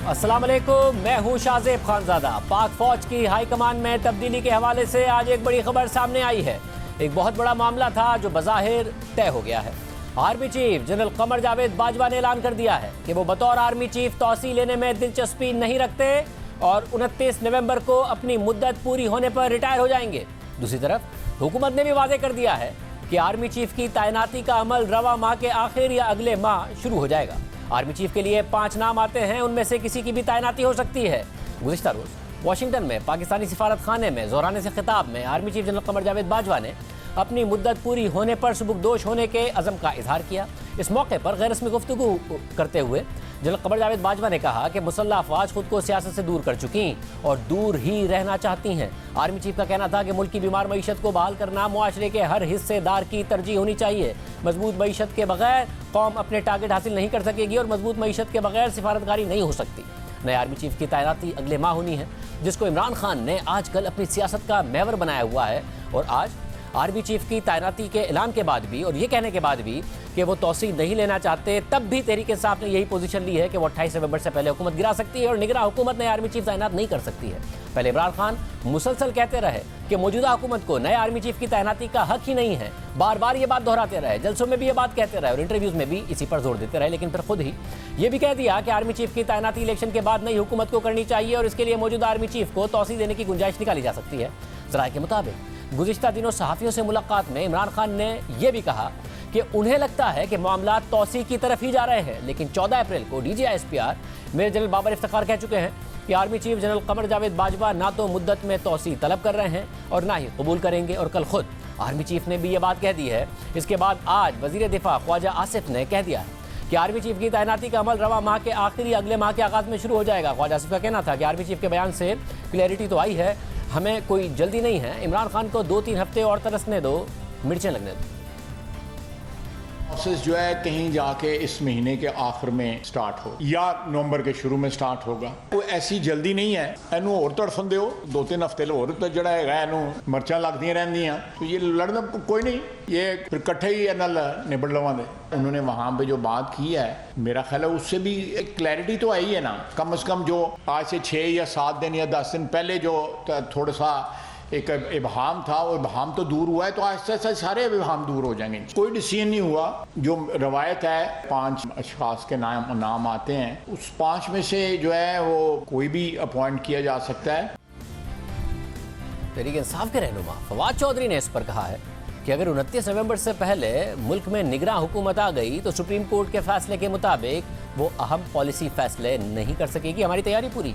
अस्सलाम वालेकुम, मैं हूं शाहजेब खानजादा। पाक फौज की हाई कमान में तब्दीली के हवाले से आज एक बड़ी खबर सामने आई है। एक बहुत बड़ा मामला था जो बज़ाहिर तय हो गया है। Army chief general Qamar Javed Bajwa ने ऐलान कर दिया है कि वो बतौर आर्मी चीफ तौसी लेने में दिलचस्पी नहीं रखते और 29 नवंबर को अपनी मुद्दत पूरी होने पर रिटायर हो जाएंगे। दूसरी तरफ हुकूमत ने भी वादे कर दिया है कि आर्मी चीफ की तैनाती का अमल रवा माह के आखिर या अगले माह शुरू हो जाएगा। आर्मी चीफ के लिए 5 नाम आते हैं, उनमें से किसी की भी तैनाती हो सकती है। गुज़िश्ता रोज़ वाशिंगटन में पाकिस्तानी सिफारत खाने में ज़ोराने से खिताब में army chief general Qamar Javed Bajwa ने अपनी मुद्दत पूरी होने पर सुबुकदोश होने के अज़म का इजहार किया। इस मौके पर गैर रस्मी गुफ्तगू करते हुए जनरल कमर जावेद बाजवा ने कहा कि मुसल्लह अफवाज खुद को सियासत से दूर कर चुकी और दूर ही रहना चाहती हैं। आर्मी चीफ का कहना था कि मुल्क की बीमार मईशत को बहाल करना मुआशरे के हर हिस्सेदार की तरजीह होनी चाहिए। मजबूत मईशत के बगैर कौम अपने टारगेट हासिल नहीं कर सकेगी और मजबूत मईशत के बगैर सिफारतकारी नहीं हो सकती। नए आर्मी चीफ की तैनाती अगले माह होनी है, जिसको इमरान खान ने आजकल अपनी सियासत का महवर बनाया हुआ है। और आज आर्मी चीफ की तैनाती के ऐलान के बाद भी और ये कहने के बाद भी कि वो तौसी नहीं लेना चाहते, तब भी तहरीक इंसाफ ने यही पोजीशन ली है कि वो 28 नवंबर से पहले हुकूमत गिरा सकती है और निगरां हुकूमत ने आर्मी चीफ तैनात नहीं कर सकती है। पहले इमरान खान मुसलसल कहते रहे कि मौजूदा हुकूमत को नए आर्मी चीफ की तैनाती का हक ही नहीं है। बार बार ये बात दोहराते रहे, जलसों में भी ये बात कहते रहे और इंटरव्यूज में भी इसी पर जोर देते रहे, लेकिन फिर खुद ही ये भी कह दिया कि आर्मी चीफ की तैनाती इलेक्शन के बाद नई हुकूमत को करनी चाहिए और इसके लिए मौजूदा आर्मी चीफ को तौसी देने की गुंजाइश निकाली जा सकती है। ज़राए के मुताबिक गुज़िश्ता दिनों सहाफ़ियों से मुलाकात में इमरान खान ने यह भी कहा कि उन्हें लगता है कि मामला तौसी की तरफ ही जा रहे हैं, लेकिन 14 अप्रैल को DGISPR major general Babar Iftikhar कह चुके हैं कि army chief general Qamar Javed Bajwa ना तो मुद्दत में तौसी तलब कर रहे हैं और ना ही कबूल करेंगे। और कल खुद आर्मी चीफ ने भी ये बात कह दी है। इसके बाद आज वज़ीर दिफा ख्वाजा आसिफ ने कह दिया है कि आर्मी चीफ की तैनाती का अमल रवा माह के आखिरी अगले माह के आगाज़ में शुरू हो जाएगा। ख्वाजा आसिफ का कहना था कि आर्मी चीफ के बयान से क्लैरिटी तो आई है, हमें कोई जल्दी नहीं है, इमरान खान को 2-3 हफ्ते और तरसने दो, मिर्चें लगने दो। प्रोसेस जो है कहीं जाके इस महीने के आखिर में स्टार्ट हो या नवंबर के शुरू में स्टार्ट होगा। कोई ऐसी जल्दी नहीं है। एनू और तड़फन दो 2-3 हफ्ते होर तो जड़ा है एनू मर्चा लगदियां रहंदियां, तो ये लड़ना कोई नहीं, ये फिर इकट्ठे ही नाल निबड़ लवांगे। उन्होंने वहाँ पे जो बात की है, मेरा ख्याल है उससे भी एक क्लैरिटी तो आई है ना। कम से कम जो आज से 6 या 7 दिन या 10 दिन पहले जो थोड़ा सा एक इबहाम था, और इबहाम तो दूर हुआ है, तो आहिस्ता आहिस्ता सारे इबहाम दूर हो जाएंगे। कोई डिसीजन नहीं हुआ। जो रवायत है 5 अशखास के नाम आते हैं, उस 5 में से जो है वो कोई भी अपॉइंट किया जा सकता है। तहरीक इंसाफ के रहनुमा फवाद चौधरी ने इस पर कहा है कि अगर 29 नवंबर से पहले मुल्क में निगरां हुकूमत आ गई तो सुप्रीम कोर्ट के फैसले के मुताबिक वो अहम पॉलिसी फैसले नहीं कर सकेगी। हमारी तैयारी पूरी।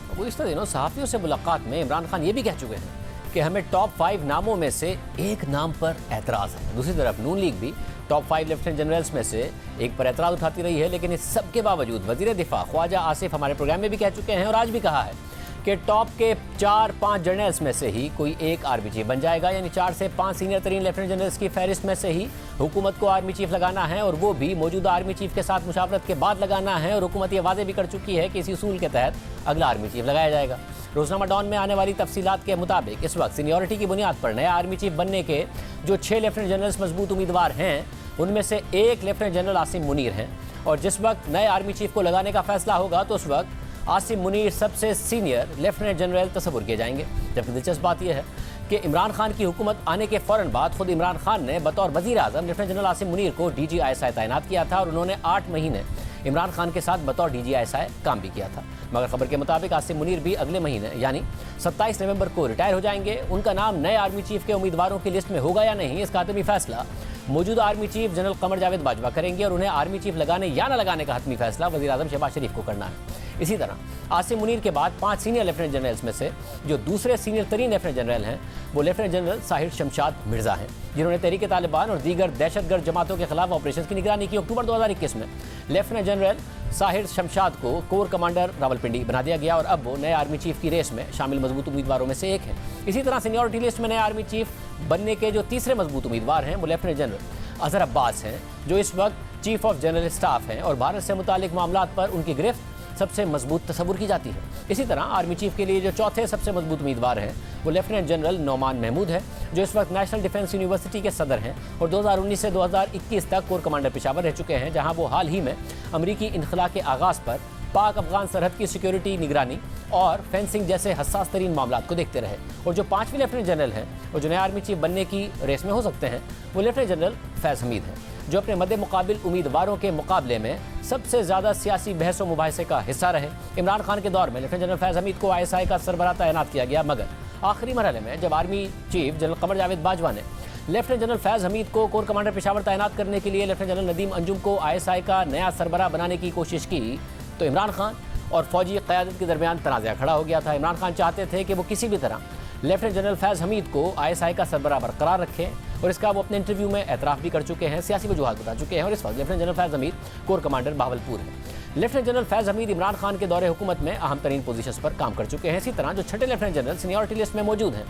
गुज़िश्ता दिनों सहाफ़ियों से मुलाकात में इमरान खान ये भी कह चुके हैं कि हमें टॉप 5 नामों में से एक नाम पर एतराज़ है। दूसरी तरफ नून लीग भी टॉप 5 लेफ्टिनेंट जनरल्स में से एक पर एतराज़ उठाती रही है, लेकिन इस सब के बावजूद वज़ीर दिफा ख्वाजा आसिफ हमारे प्रोग्राम में भी कह चुके हैं और आज भी कहा है कि टॉप के 4-5 जनरल्स में से ही कोई एक आर्मी चीफ बन जाएगा, यानी 4 से 5 सीनियर तरीन लेफ्टिनेंट जनरल्स की फहरिस्त में से ही हुकूमत को आर्मी चीफ लगाना है और वो भी मौजूदा आर्मी चीफ के साथ मुशावरत के बाद लगाना है। और हुकूमत ये वादे भी कर चुकी है कि इसी उसूल के तहत अगला आर्मी चीफ लगाया जाएगा। रोजनामा डॉन में आने वाली तफसीलात के मुताबिक इस वक्त सीनियरिटी की बुनियाद पर नया आर्मी चीफ बनने के जो 6 लेफ्टिनेंट जनरल्स मजबूत उम्मीदवार हैं, उनमें से एक लेफ्टिनेंट जनरल आसिम मुनीर हैं। और जिस वक्त नए आर्मी चीफ को लगाने का फैसला होगा तो उस वक्त आसिम मुनीर सबसे सीनियर लेफ्टिनेंट जनरल तस्वुर किए जाएंगे। जबकि दिलचस्प बात यह है कि इमरान खान की हुकूमत आने के फ़ौरन बाद खुद इमरान खान ने बतौर वज़ीर आज़म लेफ्टिनेंट जनरल आसिम मुनीर को DGISI तैनात किया था और उन्होंने 8 महीने इमरान खान के साथ बतौर DGISI काम भी किया था। मगर खबर के मुताबिक आसिम मुनीर भी अगले महीने यानी 27 नवंबर को रिटायर हो जाएंगे। उनका नाम नए आर्मी चीफ के उम्मीदवारों की लिस्ट में होगा या नहीं, इसका हतमी फैसला मौजूदा army chief general Qamar Javed Bajwa करेंगे और उन्हें आर्मी चीफ लगाने या न लगाने का हतमी फैसला वज़ीर आज़म शहबाज शरीफ को करना है। इसी तरह आसिम मुनीर के बाद 5 सीनियर लेफ्टिनेंट जनरल्स में से जो दूसरे सीनियर तरीन लेफ्टिनेंट जनरल हैं वो लेफ्टिनेंट जनरल साहिर शमशाद मिर्ज़ा हैं, जिन्होंने तहरीक तालिबान और दीगर दहशतगर्द जमातों के खिलाफ ऑपरेशन की निगरानी की। अक्टूबर 2021 में लेफ्टिनेंट जनरल साहिर शमशाद को कोर कमांडर रावलपिंडी बना दिया गया और अब वो नए आर्मी चीफ की रेस में शामिल मजबूत उम्मीदवारों में से एक है। इसी तरह सीनियरिटी लिस्ट में नए आर्मी चीफ बनने के जो तीसरे मजबूत उम्मीदवार हैं वो लेफ्टिनेंट जनरल अजहर अब्बास हैं, जो इस वक्त चीफ ऑफ जनरल स्टाफ हैं और भारत से मुतालिक मामलात पर उनकी गिरफ्त सबसे मजबूत तस्वुर की जाती है। इसी तरह आर्मी चीफ के लिए जो चौथे सबसे मजबूत उम्मीदवार हैं वो लेफ्टिनेंट जनरल नौमान महमूद है, जो इस वक्त नेशनल डिफेंस यूनिवर्सिटी के सदर हैं और 2019 से 2021 तक कोर कमांडर पेशावर रह चुके हैं, जहां वो हाल ही में अमरीकी इनखला के आगाज़ पर पाक अफगान सरहद की सिक्योरिटी, निगरानी और फेंसिंग जैसे हसास तरीन मामलों को देखते रहे। और जो 5वें लेफ्टिनेंट जनरल हैं और जो नए आर्मी चीफ बनने की रेस में हो सकते हैं, वो लेफ्टिनेंट जनरल फैज़ हमीद हैं, जो अपने मद्दे मुकाबिल उम्मीदवारों के मुकाबले में सबसे ज़्यादा सियासी बहस व मुबाहिसे का हिस्सा रहे। इमरान खान के दौर में लेफ्टिनेंट जनरल फैज़ हमीद को ISI का सरबराह तैनात किया गया, मगर आखिरी मरहले में जब army chief general Qamar Javed Bajwa ने लेफ्टिनेंट जनरल फैज़ हमीद को कोर कमांडर पेशावर तैनात करने के लिए लेफ्टिनेंट जनरल नदीम अंजुम को ISI का नया सरबराह बनाने की कोशिश की, तो इमरान खान और फौजी क़यादत के दरमियान तनाज़ा खड़ा हो गया था। इमरान खान चाहते थे कि वो किसी भी तरह लेफ्टिनेंट जनरल फैज़ हमीद को ISI का सरबराह बरकरार रखें और इसका वो अपने इंटरव्यू में एतराफ़ भी कर चुके हैं, सियासी वजूहात बता चुके हैं। और इस वक्त लेफ्टिनेंट जनरल फैज़ हमीद कोर कमांडर बहावलपुर हैं। लेफ्टिनेंट जनरल फैज़ हमीद इमरान खान के दौरे हुकूमत में अहम तरीन पोजीशंस पर काम कर चुके हैं। इसी तरह जो छठे लेफ्टिनेंट जनरल सीनियरिटी लिस्ट में मौजूद हैं,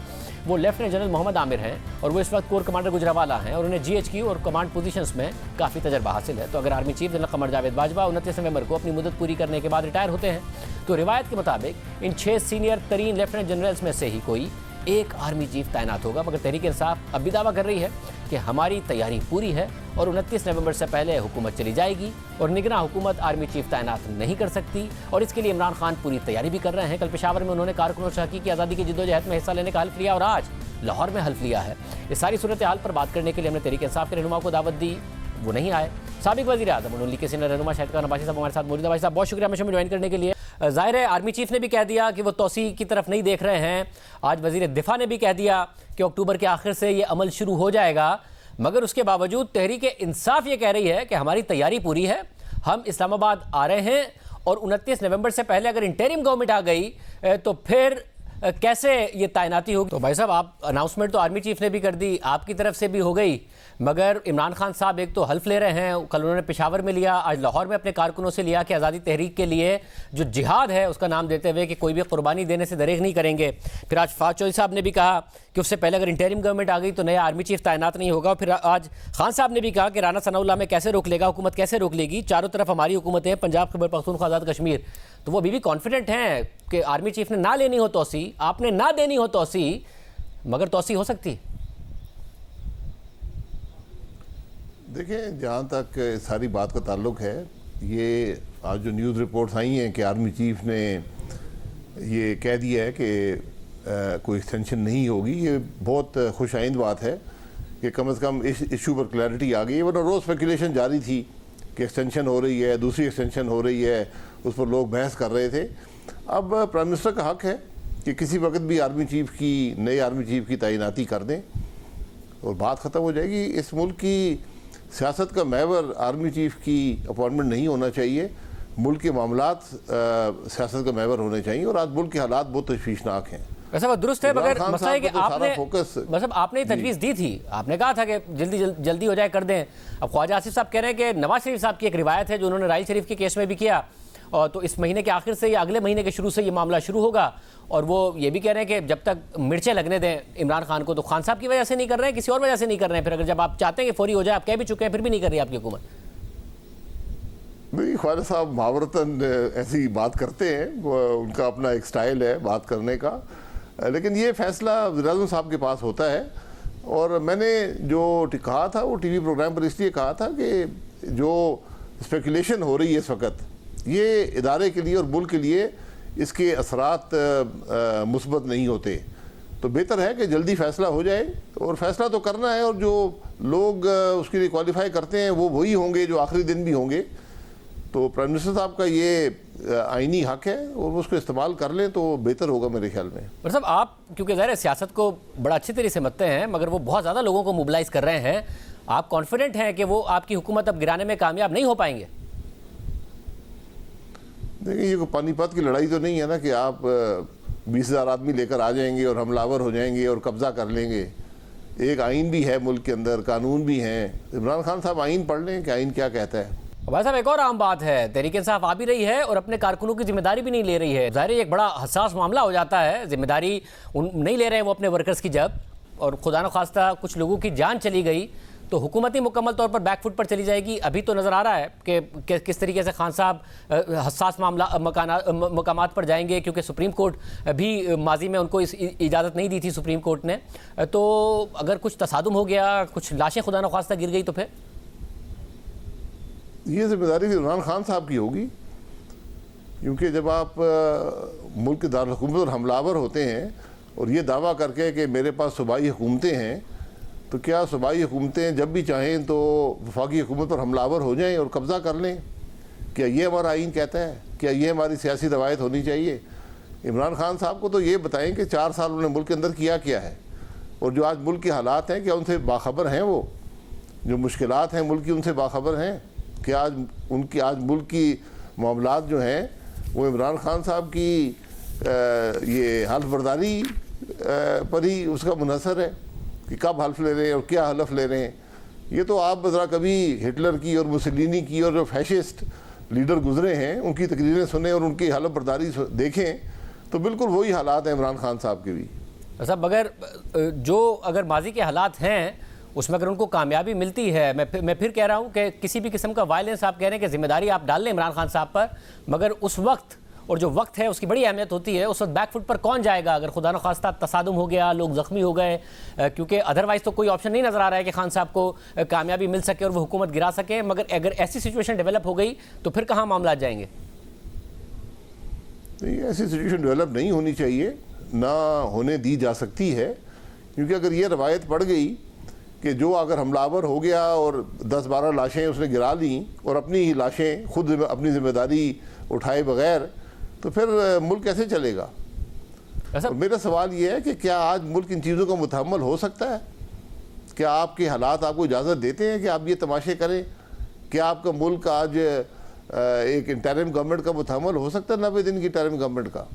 वो लेफ्टिनेंट जनरल मोहम्मद आमिर हैं और वो इस वक्त कोर कमांडर गुजरावाला हैं और उन्हें GHQ और कमांड पोजीशंस में काफ़ी तजर्बा हासिल है। तो अगर army chief general Qamar Javed Bajwa 29 नवंबर को अपनी मुद्दत पूरी करने के बाद रिटायर होते हैं, तो रिवायत के मुताबिक इन 6 सीनियर तरीन लेफ्टिनेंट जनरल्स में से ही कोई एक आर्मी चीफ तैनात होगा। मगर तहरीक इंसाफ अब भी दावा कर रही है कि हमारी तैयारी पूरी है और 29 नवंबर से पहले हुकूमत चली जाएगी और निगरान हुकूमत आर्मी चीफ तैनात नहीं कर सकती। और इसके लिए इमरान खान पूरी तैयारी भी कर रहे हैं। कल पेशावर में उन्होंने कारकुनों से हकीकी आज़ादी की जिद्दोजहद में हिस्सा लेने का हल्फ लिया और आज लाहौर में हल्फ लिया है। इस सारी सूरत हाल पर बात करने के लिए हमने तहरीक इंसाफ के रहनुमा को दावत दी, वो नहीं आए। साबिक वज़ीर आज़म उन्होंने के सीनियर रहनुमा शाहिद खान अब्बासी साहब हमारे साथ मौजूद है। भाई साहब बहुत शुक्रिया हमेशा में ज्वाइन करने के लिए। ज़ाहिर है आर्मी चीफ ने भी कह दिया कि वो तोसी की तरफ नहीं देख रहे हैं। आज वज़ीर दिफा ने भी कह दिया कि अक्टूबर के आखिर से ये अमल शुरू हो जाएगा, मगर उसके बावजूद तहरीक इंसाफ ये कह रही है कि हमारी तैयारी पूरी है, हम इस्लामाबाद आ रहे हैं और 29 नवंबर से पहले अगर इंटरिम गवर्नमेंट आ गई तो फिर कैसे ये तैनाती होगी। तो भाई साहब आप अनाउंसमेंट तो आर्मी चीफ ने भी कर दी, आपकी तरफ से भी हो गई, मगर इमरान खान साहब एक तो हल्फ ले रहे हैं, कल उन्होंने पेशावर में लिया, आज लाहौर में अपने कारकुनों से लिया कि आज़ादी तहरीक के लिए जो जिहाद है उसका नाम देते हुए कि कोई भी कुर्बानी देने से दरेग नहीं करेंगे। फिर आज फाज चौधरी साहब ने भी कहा कि उससे पहले अगर इंटरिम गवर्नमेंट आ गई तो नया आर्मी चीफ तैनात नहीं होगा। फिर आज खान साहब ने भी कहा कि राना सनाउल्लाह में कैसे रोक लेगा, हुकूमत कैसे रोक लेगी, चारों तरफ हमारी हुकूमत है, पंजाब, खैबर पख्तूनख्वा, आज़ाद कश्मीर। तो वो अभी भी कॉन्फिडेंट हैं कि आर्मी चीफ ने ना लेनी हो तोसी, आपने ना देनी हो तोसी, मगर तोसी हो सकती। देखें, जहाँ तक सारी बात का ताल्लुक है, ये आज जो न्यूज़ रिपोर्ट्स आई हैं कि आर्मी चीफ ने ये कह दिया है कि कोई एक्सटेंशन नहीं होगी, ये बहुत खुशाइंद बात है कि कम से कम इस इशू पर क्लैरिटी आ गई है। वरना रोज़ स्पेकुलेशन जारी थी कि एक्सटेंशन हो रही है, दूसरी एक्सटेंशन हो रही है, उस पर लोग बहस कर रहे थे। अब प्राइम मिनिस्टर का हक है कि किसी वक्त भी आर्मी चीफ की, नए आर्मी चीफ की तैनाती कर दें और बात ख़त्म हो जाएगी। इस मुल्क की सियासत का महवर आर्मी चीफ की अपॉइंटमेंट नहीं होना चाहिए, मुल्क के मामलात सियासत का महवर होने चाहिए। और आज मुल्क के हालात बहुत तशवीशनाक हैं। वैसा बात दुरुस्त है, मगर मसला है कि आपने फोकस मतलब आपने तजवीज़ दी थी, आपने कहा था कि जल्दी हो जाए, कर दें। अब ख्वाजा आसिफ साहब कह रहे हैं कि नवाज शरीफ साहब की एक रिवायत है जो उन्होंने राइल शरीफ के केस में भी किया, और तो इस महीने के आखिर से या अगले महीने के शुरू से ये मामला शुरू होगा। और वो ये भी कह रहे हैं कि जब तक मिर्चें लगने दें इमरान खान को, तो खान साहब की वजह से नहीं कर रहे हैं, किसी और वजह से नहीं कर रहे हैं। फिर अगर जब आप चाहते हैं कि फौरी हो जाए, आप कह भी चुके हैं, फिर भी नहीं कर रही आपकी हुकूमत। नहीं, ख्वाजा साहब महावरतन ऐसी बात करते हैं, उनका अपना एक स्टाइल है बात करने का, लेकिन ये फैसला वज़ीर-ए-आज़म साहब के पास होता है। और मैंने जो कहा था वो टीवी प्रोग्राम पर इसलिए कहा था कि जो स्पेकुलेशन हो रही है इस वक्त, ये इदारे के लिए और मुल्क के लिए इसके असरात मुस्बत नहीं होते। तो बेहतर है कि जल्दी फ़ैसला हो जाए, और फ़ैसला तो करना है, और जो लोग उसके लिए क्वालिफाई करते हैं वो वही होंगे जो आखिरी दिन भी होंगे। तो प्राइम मिनिस्टर साहब का ये आईनी हक है और उसको इस्तेमाल कर लें तो बेहतर होगा मेरे ख्याल में। मतलब आप क्योंकि ज़ाहिर है सियासत को बड़ा अच्छी तरह से समझते हैं, मगर वो बहुत ज़्यादा लोगों को मोबिलाइज कर रहे हैं, आप कॉन्फिडेंट हैं कि वो आपकी हुकूमत अब गिराने में कामयाब नहीं हो पाएंगे? देखिए, ये पानीपत की लड़ाई तो नहीं है ना कि आप 20,000 आदमी लेकर आ जाएंगे और हमलावर हो जाएंगे और कब्जा कर लेंगे। एक आइन भी है मुल्क के अंदर, कानून भी हैं। इमरान खान साहब आइन पढ़ लें कि आइन क्या कहता है। भाई साहब एक और आम बात है, तहरीक इंसाफ आ भी रही है और अपने कारकुनों की जिम्मेदारी भी नहीं ले रही है। ज़ाहिर एक बड़ा हसास मामला हो जाता है, जिम्मेदारी नहीं ले रहे हैं वो अपने वर्कर्स की, जब और खुदा न खास्ता कुछ लोगों की जान चली गई तो हुकूमत ही मुकम्मल तौर पर बैकफुट पर चली जाएगी। अभी तो नज़र आ रहा है कि किस तरीके से खान साहब हसास मामला मकामात पर जाएंगे, क्योंकि सुप्रीम कोर्ट भी माजी में उनको इस इजाज़त नहीं दी थी सुप्रीम कोर्ट ने। तो अगर कुछ तसादुम हो गया, कुछ लाशें खुदा न खास्ता गिर गई, तो फिर ये जिम्मेदारी इमरान खान साहब की होगी। क्योंकि जब आप मुल्क के दारुल पर हमलावर होते हैं और ये दावा करके कि मेरे पास सूबाई हुकूमतें हैं, तो क्या सूबाई हुकूमतें जब भी चाहें तो वफाकी हुकूमत पर हमलावर हो जाएं और कब्ज़ा कर लें? क्या ये हमारा आइन कहता है? क्या ये हमारी सियासी रवायत होनी चाहिए? इमरान खान साहब को तो ये बताएं कि 4 साल उन्होंने मुल्क के अंदर किया क्या है, और जो आज मुल्क के हालात हैं क्या उनसे बाखबर हैं? वो जो मुश्किलात हैं मुल्क की उनसे बाखबर हैं? क्या आज मुल्क की मामलात जो हैं वो इमरान खान साहब की ये हल्फ बर्दारी पर ही उसका मुनहसर है कि कब हल्फ ले रहे हैं और क्या हल्फ ले रहे हैं? ये तो आप ज़रा कभी हिटलर की और मुसलिनी की और जो फैशिस्ट लीडर गुजरे हैं उनकी तकरीरें सुने और उनकी हल्फ बर्दारी देखें तो बिल्कुल वही हालात हैं इमरान खान साहब के भी। साहब अगर माजी के हालात हैं उसमें अगर उनको कामयाबी मिलती है, मैं फिर कह रहा हूं कि किसी भी किस्म का वायलेंस आप कह रहे हैं कि जिम्मेदारी आप डाल लें इमरान खान साहब पर, मगर उस वक्त और जो वक्त है उसकी बड़ी अहमियत होती है। उस वक्त बैकफुट पर कौन जाएगा अगर खुदा न खास्ता तसादुम हो गया, लोग जख्मी हो गए, क्योंकि अदरवाइज तो कोई ऑप्शन नहीं नजर आ रहा है कि खान साहब को कामयाबी मिल सके और वो हुकूमत गिरा सके। मगर अगर ऐसी सिचुएशन डेवलप हो गई तो फिर कहाँ मामला जाएंगे? नहीं, ऐसी सिचुएशन डेवलप नहीं होनी चाहिए, ना होने दी जा सकती है, क्योंकि अगर ये रवायत पड़ गई कि जो अगर हमलावर हो गया और 10-12 लाशें उसने गिरा ली और अपनी ही लाशें खुद अपनी जिम्मेदारी उठाए बगैर, तो फिर मुल्क कैसे चलेगा? और मेरा सवाल ये है कि क्या आज मुल्क इन चीज़ों का मुतहम्मल हो सकता है? क्या आपके हालात आपको इजाज़त देते हैं कि आप ये तमाशे करें? क्या आपका मुल्क आज एक इंटरिम गवर्नमेंट का मुतहम्मल हो सकता है 90 दिन की इंटरिम गवर्नमेंट का?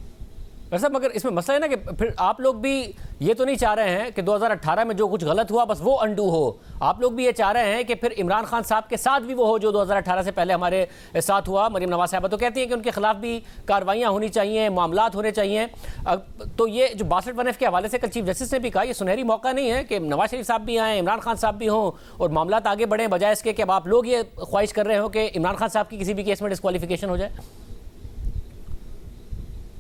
वैसे मगर इसमें मसला है ना कि फिर आप लोग भी ये तो नहीं चाह रहे हैं कि 2018 में जो कुछ गलत हुआ बस वो अंडू हो। आप लोग भी ये चाह रहे हैं कि फिर इमरान खान साहब के साथ भी वो हो जो 2018 से पहले हमारे साथ हुआ। मरीम नवाज साहबा तो कहती हैं कि उनके खिलाफ भी कार्रवाइयाँ होनी चाहिए, मामलात होने चाहिए। तो ये जो 62 के हवाले से कल चीफ जस्टिस ने भी कहा, ये सुनहरी मौका नहीं है कि नवाज शरीफ साहब भी आएँ, इमरान खान साहब भी हों और मामलात आगे बढ़ें, बजाय इसके कि अब आप लोग ये ख्वाहिश कर रहे हो कि इमरान खान साहब की किसी भी केस में डिस्क्वालिफिकेशन हो जाए?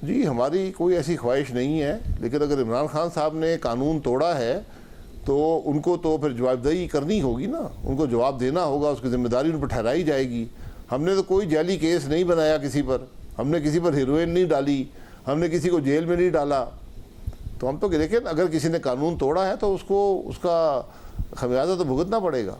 जी, हमारी कोई ऐसी ख्वाहिश नहीं है, लेकिन अगर इमरान खान साहब ने कानून तोड़ा है तो उनको तो फिर जवाबदेही करनी होगी ना, उनको जवाब देना होगा, उसकी जिम्मेदारी उन पर ठहराई जाएगी। हमने तो कोई जाली केस नहीं बनाया किसी पर, हमने किसी पर हीरोइन नहीं डाली, हमने किसी को जेल में नहीं डाला। तो हम तो देखें अगर किसी ने कानून तोड़ा है तो उसको उसका खमियाजा तो भुगतना पड़ेगा।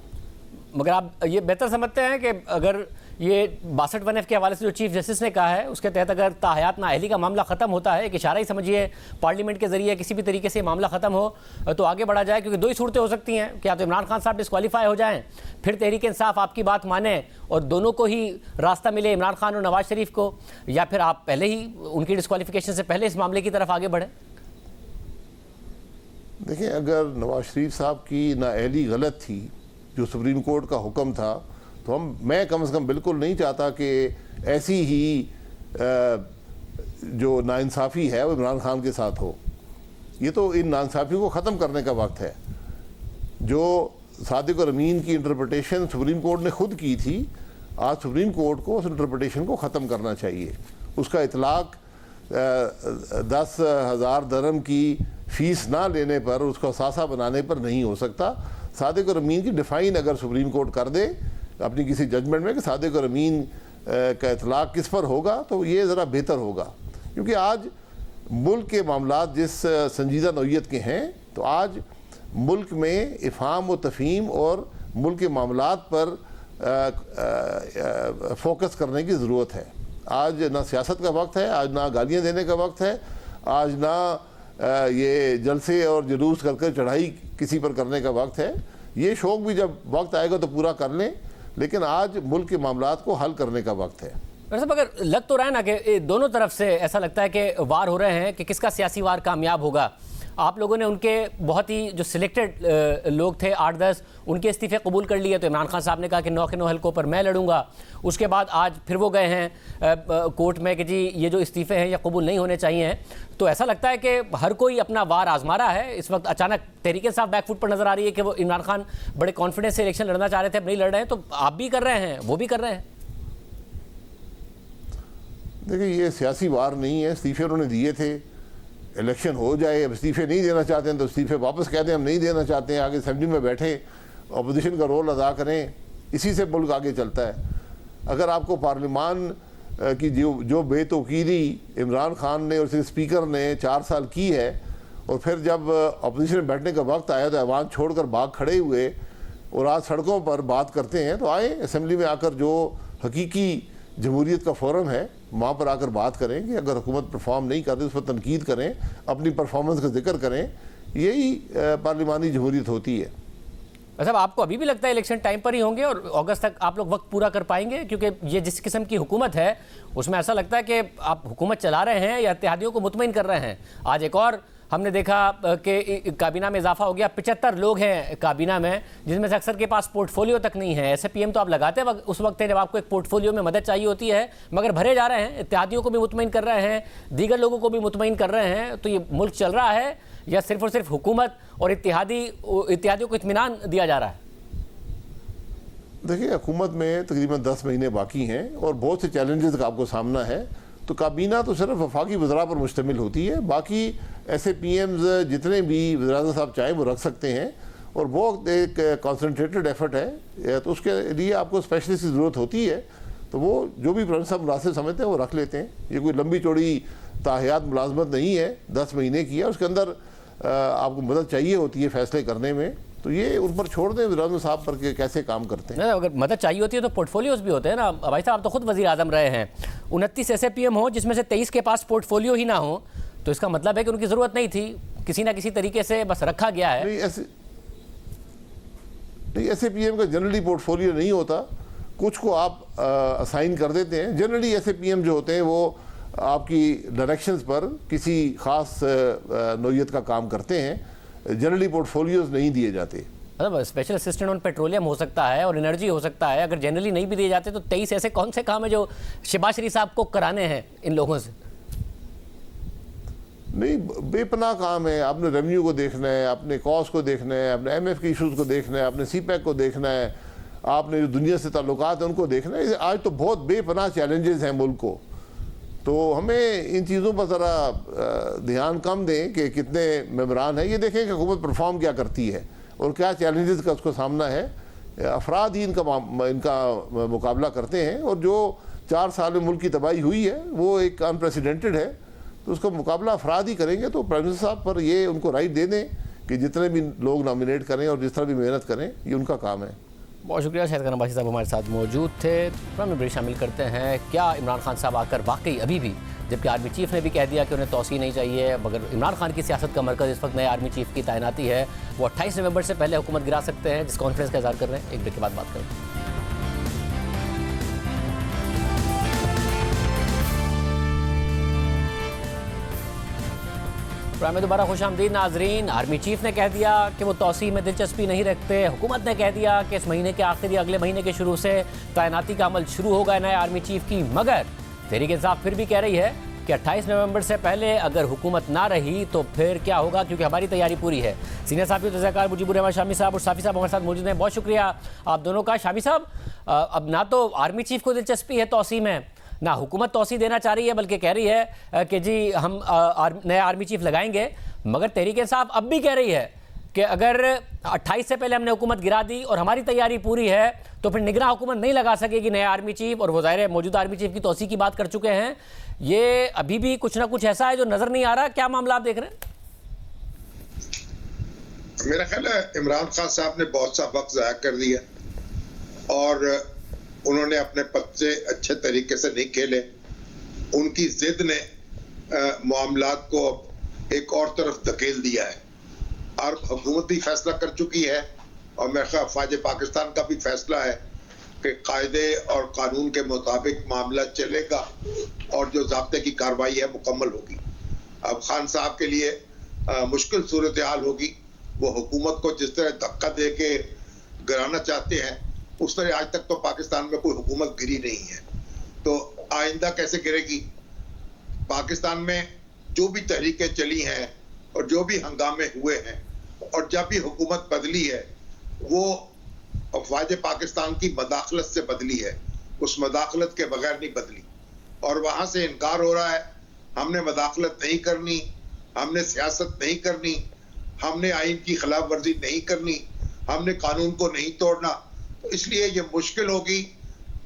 मगर आप ये बेहतर समझते हैं कि अगर ये 62 के हवाले से जो चीफ जस्टिस ने कहा है उसके तहत अगर ताहयात नाअहली का मामला ख़त्म होता है, एक इशारा ही समझिए, पार्लियामेंट के जरिए किसी भी तरीके से मामला ख़त्म हो तो आगे बढ़ा जाए, क्योंकि 2 ही सूरतें हो सकती हैं कि या तो इमरान खान साहब डिस्क्वालीफाई हो जाएं, फिर तहरीक इंसाफ आपकी बात माने और दोनों को ही रास्ता मिले, इमरान खान और नवाज शरीफ को, या फिर आप पहले ही उनकी डिस्क्वालिफिकेशन से पहले इस मामले की तरफ आगे बढ़ें। देखिए, अगर नवाज शरीफ साहब की नाअहली गलत थी, जो सुप्रीम कोर्ट का हुक्म था, तो मैं कम से कम बिल्कुल नहीं चाहता कि ऐसी ही जो नाइंसाफ़ी है वो इमरान खान के साथ हो। ये तो इन नाइंसाफ़ी को ख़त्म करने का वक्त है। जो सादिक और अमीन की इंटरप्रटेशन सुप्रीम कोर्ट ने खुद की थी, आज सुप्रीम कोर्ट को उस इंटरप्रटेशन को ख़त्म करना चाहिए। उसका इतलाक़ 10,000 दरम की फ़ीस ना लेने पर, उसका सासा बनाने पर नहीं हो सकता। सादिक और अमीन की डिफ़ाइन अगर सुप्रीम कोर्ट कर दे अपनी किसी जजमेंट में कि सादिक और अमीन का इतलाक़ किस पर होगा, तो ये ज़रा बेहतर होगा। क्योंकि आज मुल्क के मामलात जिस संजीदा नौइयत के हैं, तो आज मुल्क में इफ़हाम व तफ़हीम और मुल्क के मामलात पर फोकस करने की ज़रूरत है। आज ना सियासत का वक्त है, आज ना गालियाँ देने का वक्त है, आज ना ये जलसे और जुलूस करके चढ़ाई किसी पर करने का वक्त है। ये शौक़ भी जब वक्त आएगा तो पूरा कर लें, लेकिन आज मुल्क के मामलात को हल करने का वक्त है। वैसे अगर लग तो रहा है ना कि दोनों तरफ से ऐसा लगता है कि वार हो रहे हैं कि किसका सियासी वार कामयाब होगा। आप लोगों ने उनके बहुत ही जो सिलेक्टेड लोग थे 8-10 उनके इस्तीफ़े कबूल कर लिए, तो इमरान खान साहब ने कहा कि 9 के 9 हल्कों पर मैं लड़ूंगा। उसके बाद आज फिर वो गए हैं कोर्ट में कि जी ये जो इस्तीफ़े हैं ये कबूल नहीं होने चाहिए। तो ऐसा लगता है कि हर कोई अपना वार आजमा रहा है। इस वक्त अचानक तहरीक इंसाफ बैकफुट पर नजर आ रही है कि वो इमरान खान बड़े कॉन्फिडेंस से इलेक्शन लड़ना चाह रहे थे, अब नहीं लड़ रहे हैं, तो आप भी कर रहे हैं, वो भी कर रहे हैं। देखिए, ये सियासी वार नहीं है। इस्तीफ़े उन्होंने दिए थे, इलेक्शन हो जाए, अब इस्तीफ़े नहीं देना चाहते हैं तो इस्तीफ़े वापस कह दें हम नहीं देना चाहते हैं, आगे असेंबली में बैठें, अपोजिशन का रोल अदा करें, इसी से मुल्क आगे चलता है। अगर आपको पार्लियामान कि जो बेतौकीदी इमरान खान ने और उसके स्पीकर ने 4 साल की है, और फिर जब अपोजिशन में बैठने का वक्त आया तो ऐवान छोड़कर भाग खड़े हुए और आज सड़कों पर बात करते हैं, तो आए असेंबली में आकर जो हकीकी जमहूरियत का फोरम है वहाँ पर आकर बात करें कि अगर हुकूमत परफॉर्म नहीं कर रही उस पर तनकीद करें, अपनी परफॉर्मेंस का जिक्र करें। यही पार्लिमानी जमहूरियत होती है। मतलब आपको अभी भी लगता है इलेक्शन टाइम पर ही होंगे और अगस्त तक आप लोग वक्त पूरा कर पाएंगे? क्योंकि ये जिस किस्म की हुकूमत है उसमें ऐसा लगता है कि आप हुकूमत चला रहे हैं या इत्तेहादियों को मुतमईन कर रहे हैं। आज एक और हमने देखा कि काबीना में इजाफा हो गया, 75 लोग हैं काबीना में, जिसमें से अक्सर के पास पोर्टफोलियो तक नहीं है। ऐसे पीएम तो आप लगाते उस वक्त हैं जब आपको एक पोर्टफोलियो में मदद चाहिए होती है, मगर भरे जा रहे हैं, इत्तेहादियों को भी मुतमईन कर रहे हैं, दीगर लोगों को भी मुतमईन कर रहे हैं। तो ये मुल्क चल रहा है या सिर्फ और सिर्फ हुकूमत और इत्तेहादियों को इत्मीनान दिया जा रहा है? देखिए, हुकूमत में तकरीबन 10 महीने बाकी हैं और बहुत से चैलेंजेस का आपको सामना है। तो काबीना तो सिर्फ वफाकी वज़रा पर मुश्तमिल होती है, बाकी ऐसे पीएम्स जितने भी वज़ीर साहब चाहें वो रख सकते हैं, और वो एक कॉन्सनट्रेटेड एफर्ट है। तो उसके लिए आपको स्पेशलिस्ट की ज़रूरत होती है, तो वो जो भी प्रोफेसर मुनासिब समझते हैं वो रख लेते हैं। ये कोई लंबी चौड़ी ताहियात मुलाजमत नहीं है, 10 महीने की है, उसके अंदर आपको मदद चाहिए होती है फैसले करने में। तो ये उन पर छोड़ दें वज़ीर साहब पर के कैसे काम करते हैं। नहीं, अगर मदद चाहिए होती है तो पोर्टफोलियोज भी होते हैं ना भाई साहब। आप तो खुद वज़ीर आज़म रहे हैं, 29 ऐसे पीएम हो जिसमें से 23 के पास पोर्टफोलियो ही ना हो, तो इसका मतलब है कि उनकी ज़रूरत नहीं थी, किसी ना किसी तरीके से बस रखा गया है। नहीं, ऐसे पीएम का जनरली पोर्टफोलियो नहीं होता, कुछ को आप असाइन कर देते हैं। जनरली ऐसे पीएम जो होते हैं वो आपकी डायरेक्शंस पर किसी ख़ास नौइयत का काम करते हैं, जनरली पोर्टफोलियोज नहीं दिए जाते। मतलब स्पेशल असिस्टेंट ऑन पेट्रोलियम हो सकता है और एनर्जी हो सकता है, अगर जनरली नहीं भी दिए जाते तो 23 ऐसे कौन से काम है जो शहबाज शरीफ साहब को कराने हैं इन लोगों से? नहीं, बेपनाह काम है। आपने रेवेन्यू को देखना है, अपने कॉस्ट को देखना है, अपने एमएफ के इशूज़ को देखना है, अपने सीपैक को देखना है, आपने जो दुनिया से ताल्लुकात हैं उनको देखना है। आज तो बहुत बेपनाह चैलेंजेस हैं मुल्क को, तो हमें इन चीज़ों पर ज़रा ध्यान कम दें कि कितने मेंबरान हैं। ये देखें कि हुकूमत परफॉर्म क्या करती है और क्या चैलेंजेस का उसको सामना है। अफराद ही इनका मुकाबला करते हैं, और जो 4 साल में मुल्क की तबाही हुई है वो एक अनप्रेसिडेंटेड है, तो उसका मुकाबला अफराद ही करेंगे। तो प्राइम मिनिस्टर साहब पर ये उनको राइट दे दें कि जितने भी लोग नॉमिनेट करें और जिस तरह भी मेहनत करें, ये उनका काम है। बहुत शुक्रिया। शाहिद खान अब्बासी साहब हमारे साथ मौजूद थे। प्रोग्राम में शामिल करते हैं, क्या इमरान खान साहब आकर वाकई अभी भी, जबकि आर्मी चीफ ने भी कह दिया कि उन्हें तौसीह नहीं चाहिए, मगर इमरान खान की सियासत का मरकज़ इस वक्त नए आर्मी चीफ की तैनाती है, वो 28 नवंबर से पहले हुकूमत गिरा सकते हैं, जिस कॉन्फ्रेंस का इज़हार कर रहे हैं। एक ब्रेक के बाद बात करें। प्रोग्राम में दोबारा खुशामदीद नाजरीन। आर्मी चीफ ने कह दिया कि वो तौसीह में दिलचस्पी नहीं रखते। हुकूमत ने कह दिया कि इस महीने के आखिर या अगले महीने के शुरू से तैनाती का अमल शुरू होगा नए आर्मी चीफ की, मगर तहरीक इंसाफ फिर भी कह रही है कि 28 नवंबर से पहले अगर हुकूमत ना रही तो फिर क्या होगा, क्योंकि हमारी तैयारी पूरी है। सीनियर साहब तज़किया मुजीबुर रहमान शामी साहब और साफ़ी साहब हमारे साथ मौजूद हैं। बहुत शुक्रिया आप दोनों का। शामी साहब, अब ना तो आर्मी चीफ को दिलचस्पी है तौसीह में, ना हुकूमत तौसीह देना चाह रही है, बल्कि कह रही है कि जी हम नया आर्मी चीफ लगाएंगे, मगर तहरीक इंसाफ अब भी कह रही है कि अगर 28 से पहले हमने हुकूमत गिरा दी और हमारी तैयारी पूरी है तो फिर निगरान हुकूमत नहीं लगा सकेगी नया आर्मी चीफ, और वो ज़ाहिर मौजूदा आर्मी चीफ की तौसीह की बात कर चुके हैं। ये अभी भी कुछ ना कुछ ऐसा है जो नज़र नहीं आ रहा। क्या मामला आप देख रहे हैं? मेरा ख्याल है इमरान खान साहब ने बहुत सा वक्त ज़ाया कर दिया और उन्होंने अपने पद से अच्छे तरीके से नहीं खेले। उनकी जिद ने मामलात को एक और तरफ धकेल दिया है, और हुकूमत भी फैसला कर चुकी है और मेरे ख्याल फ़ौज पाकिस्तान का भी फैसला है कि कायदे और कानून के मुताबिक मामला चलेगा और जो ज़ाब्ते की कार्रवाई है मुकम्मल होगी। अब खान साहब के लिए मुश्किल सूरत हाल होगी। वो हुकूमत को जिस तरह धक्का दे के गिराना चाहते हैं उस तरह आज तक तो पाकिस्तान में कोई हुकूमत गिरी नहीं है, तो आइंदा कैसे गिरेगी? पाकिस्तान में जो भी तहरीकें चली हैं और जो भी हंगामे हुए हैं और जब भी हुकूमत बदली है वो फ़ौज पाकिस्तान की मदाखलत से बदली है, उस मदाखलत के बगैर नहीं बदली। और वहाँ से इनकार हो रहा है, हमने मदाखलत नहीं करनी, हमने सियासत नहीं करनी, हमने आइन की खिलाफ वर्जी नहीं करनी, हमने कानून को नहीं तोड़ना। तो इसलिए ये मुश्किल होगी।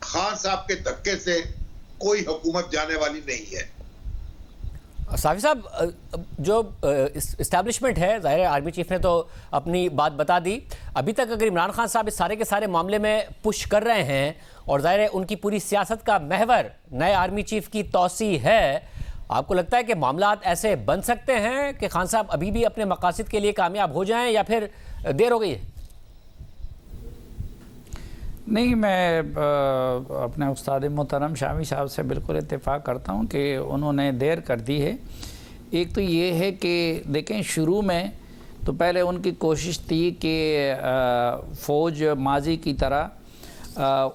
खान साहब के धक्के से कोई हुकूमत जाने वाली नहीं है। साफी साहब, जो इस्टेब्लिशमेंट है, ज़ाहिर है आर्मी चीफ ने तो अपनी बात बता दी। अभी तक अगर इमरान खान साहब इस सारे के सारे मामले में पुश कर रहे हैं और ज़ाहिर है उनकी पूरी सियासत का महवर नए आर्मी चीफ की तौसी है, आपको लगता है कि मामला ऐसे बन सकते हैं कि खान साहब अभी भी अपने मकासद के लिए कामयाब हो जाएं या फिर देर हो गई है? नहीं, मैं अपने उस्ताद मोहतरम शामी साहब से बिल्कुल इत्तेफाक करता हूँ कि उन्होंने देर कर दी है। एक तो ये है कि देखें, शुरू में तो पहले उनकी कोशिश थी कि फ़ौज माजी की तरह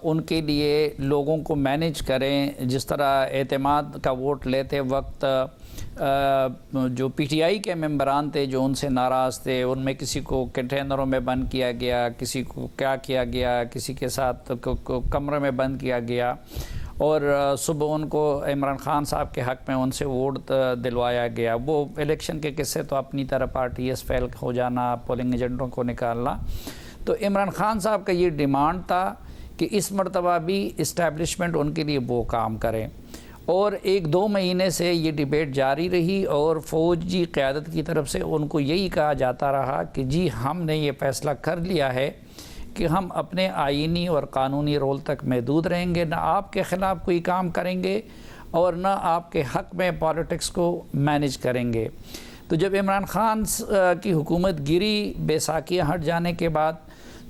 उनके लिए लोगों को मैनेज करें, जिस तरह एतमाद का वोट लेते वक्त जो पीटीआई के मेंबरान थे जो उनसे नाराज़ थे, उनमें किसी को कंटेनरों में बंद किया गया, किसी को क्या किया गया, किसी के साथ कमरे में बंद किया गया और सुबह उनको इमरान खान साहब के हक़ में उनसे वोट दिलवाया गया। वो इलेक्शन के किस्से तो अपनी तरफ RTS फेल हो जाना, पोलिंग एजेंटों को निकालना। तो इमरान खान साहब का ये डिमांड था कि इस मरतबा भी इस्टेब्लिशमेंट उनके लिए वो काम करे और 1-2 महीने से ये डिबेट जारी रही और फ़ौजी क़यादत की तरफ से उनको यही कहा जाता रहा कि जी हमने ये फ़ैसला कर लिया है कि हम अपने आईनी और कानूनी रोल तक महदूद रहेंगे, ना आपके ख़िलाफ़ कोई काम करेंगे और ना आपके हक़ में पॉलिटिक्स को मैनेज करेंगे। तो जब इमरान खान की हुकूमत गिरी बेसाखिया हट जाने के बाद,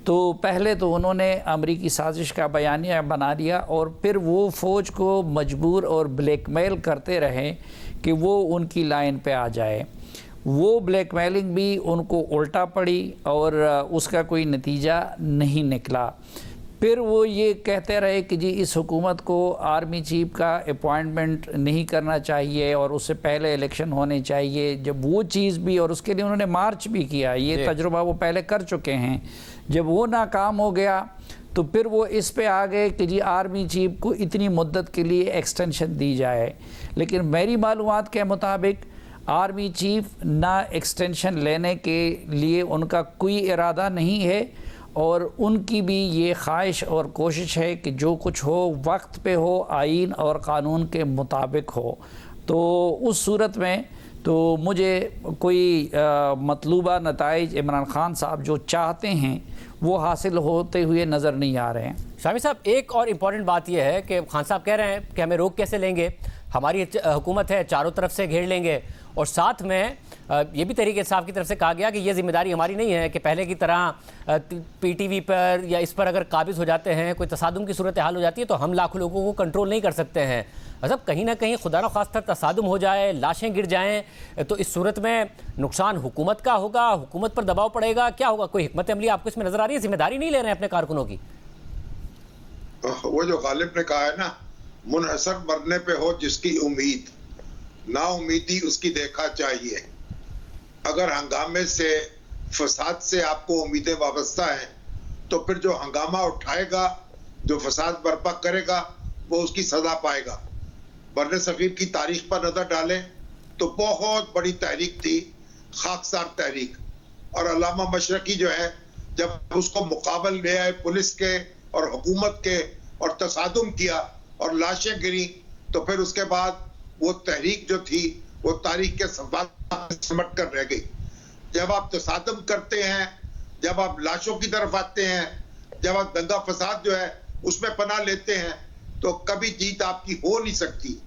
तो पहले तो उन्होंने अमरीकी साजिश का बयानिया बना दिया और फिर वो फ़ौज को मजबूर और ब्लैकमेल करते रहे कि वो उनकी लाइन पे आ जाए। वो ब्लैकमेलिंग भी उनको उल्टा पड़ी और उसका कोई नतीजा नहीं निकला। फिर वो ये कहते रहे कि जी इस हुकूमत को आर्मी चीफ का अपॉइंटमेंट नहीं करना चाहिए और उससे पहले इलेक्शन होने चाहिए। जब वो चीज़ भी, और उसके लिए उन्होंने मार्च भी किया, ये तजुर्बा वो पहले कर चुके हैं। जब वो नाकाम हो गया तो फिर वो इस पे आ गए कि जी आर्मी चीफ को इतनी मुद्दत के लिए एक्सटेंशन दी जाए। लेकिन मेरी मालूमात के मुताबिक आर्मी चीफ ना एक्सटेंशन लेने के लिए उनका कोई इरादा नहीं है और उनकी भी ये ख्वाहिश और कोशिश है कि जो कुछ हो वक्त पे हो, आइन और क़ानून के मुताबिक हो। तो उस सूरत में तो मुझे कोई मतलूबा नताइज इमरान खान साहब जो चाहते हैं वो हासिल होते हुए नज़र नहीं आ रहे हैं। शामी साहब, एक और इम्पॉर्टेंट बात यह है कि खान साहब कह रहे हैं कि हमें रोक कैसे लेंगे, हमारी हुकूमत है, चारों तरफ से घेर लेंगे। और साथ में ये भी तहरीक इंसाफ की तरफ से कहा गया कि ये जिम्मेदारी हमारी नहीं है कि पहले की तरह PTV पर या इस पर अगर काबिज हो जाते हैं, कोई तसादुम की सूरत हाल हो जाती है तो हम लाखों लोगों को कंट्रोल नहीं कर सकते हैं। मतलब कहीं ना कहीं खुदा न खास्ता तसादुम हो जाए, लाशें गिर जाएं, तो इस सूरत में नुकसान हुकूमत का होगा, हुकूमत पर दबाव पड़ेगा, क्या होगा? कोई हिकमत अमली आपको इसमें नजर आ रही है? जिम्मेदारी नहीं ले रहे हैं अपने कारकुनों की? वो जो गालिब ने कहा है ना, मुनहसर मरने पे हो जिसकी उम्मीद, ना उम्मीदी उसकी देखा चाहिए। अगर हंगामे से, फसाद से आपको उम्मीदें वाबस्ता हैं तो फिर जो हंगामा उठाएगा, जो फसाद बर्पा करेगा, वो उसकी सजा पाएगा। बर्रे सगीर की तारीख पर नजर डालें तो बहुत बड़ी तहरीक थी, खाकसार तहरीक, और अल्लामा मशरकी जो है जब उसको मुकाबल ले आए पुलिस के और हुकूमत के और तसादुम किया और लाशें गिरी, तो फिर उसके बाद वो तहरीक जो थी वो तारीख के सिमट कर रह गई। जब आप तसादुम करते हैं, जब आप लाशों की तरफ आते हैं, जब आप दंगा फसाद जो है उसमें पनाह लेते हैं, तो कभी जीत आपकी हो नहीं सकती।